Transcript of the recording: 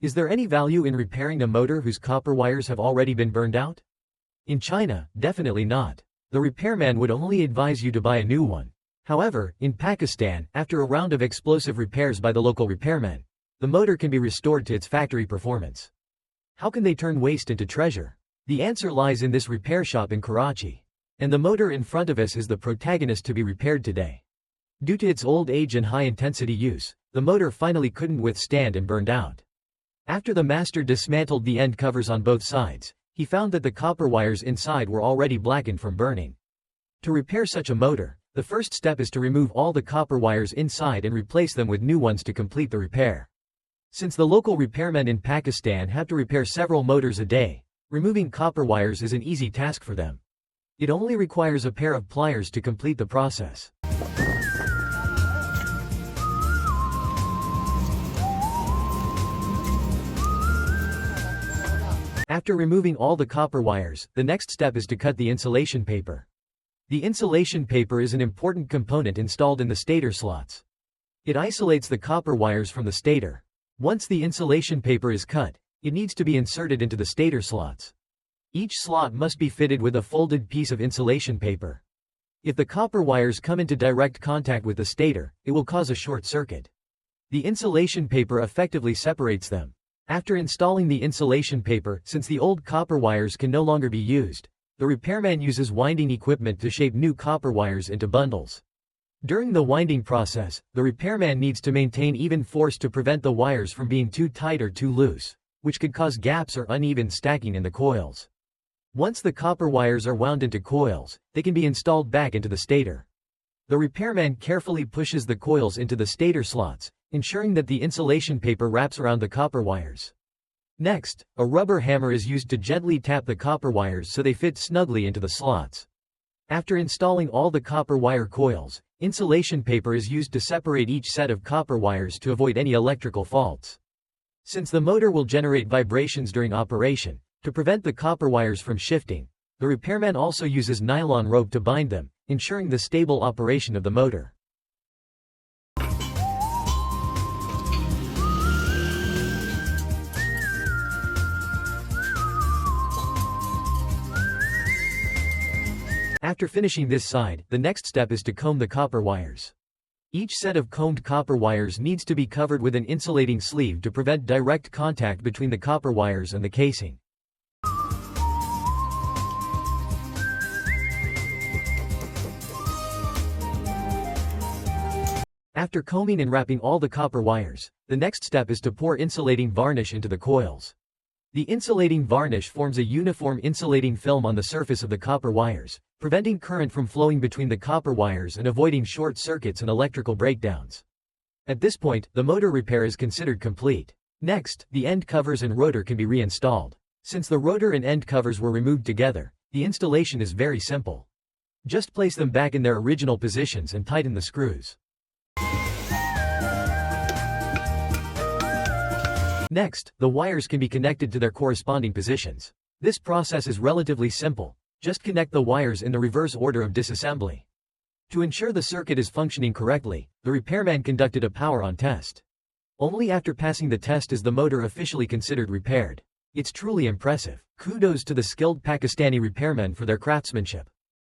Is there any value in repairing a motor whose copper wires have already been burned out? In China, definitely not. The repairman would only advise you to buy a new one. However, in Pakistan, after a round of explosive repairs by the local repairman, the motor can be restored to its factory performance. How can they turn waste into treasure? The answer lies in this repair shop in Karachi. And the motor in front of us is the protagonist to be repaired today. Due to its old age and high-intensity use, the motor finally couldn't withstand and burned out. After the master dismantled the end covers on both sides, he found that the copper wires inside were already blackened from burning. To repair such a motor, the first step is to remove all the copper wires inside and replace them with new ones to complete the repair. Since the local repairmen in Pakistan have to repair several motors a day, removing copper wires is an easy task for them. It only requires a pair of pliers to complete the process. After removing all the copper wires, the next step is to cut the insulation paper. The insulation paper is an important component installed in the stator slots. It isolates the copper wires from the stator. Once the insulation paper is cut, it needs to be inserted into the stator slots. Each slot must be fitted with a folded piece of insulation paper. If the copper wires come into direct contact with the stator, it will cause a short circuit. The insulation paper effectively separates them. After installing the insulation paper, since the old copper wires can no longer be used, the repairman uses winding equipment to shape new copper wires into bundles. During the winding process, the repairman needs to maintain even force to prevent the wires from being too tight or too loose, which could cause gaps or uneven stacking in the coils. Once the copper wires are wound into coils, they can be installed back into the stator. The repairman carefully pushes the coils into the stator slots, ensuring that the insulation paper wraps around the copper wires. Next, a rubber hammer is used to gently tap the copper wires so they fit snugly into the slots. After installing all the copper wire coils, insulation paper is used to separate each set of copper wires to avoid any electrical faults. Since the motor will generate vibrations during operation, to prevent the copper wires from shifting, the repairman also uses nylon rope to bind them, ensuring the stable operation of the motor. After finishing this side, the next step is to comb the copper wires. Each set of combed copper wires needs to be covered with an insulating sleeve to prevent direct contact between the copper wires and the casing. After combing and wrapping all the copper wires, the next step is to pour insulating varnish into the coils. The insulating varnish forms a uniform insulating film on the surface of the copper wires, preventing current from flowing between the copper wires and avoiding short circuits and electrical breakdowns. At this point, the motor repair is considered complete. Next, the end covers and rotor can be reinstalled. Since the rotor and end covers were removed together, the installation is very simple. Just place them back in their original positions and tighten the screws. Next, the wires can be connected to their corresponding positions. This process is relatively simple. Just connect the wires in the reverse order of disassembly. To ensure the circuit is functioning correctly, the repairman conducted a power-on test. Only after passing the test is the motor officially considered repaired. It's truly impressive. Kudos to the skilled Pakistani repairmen for their craftsmanship.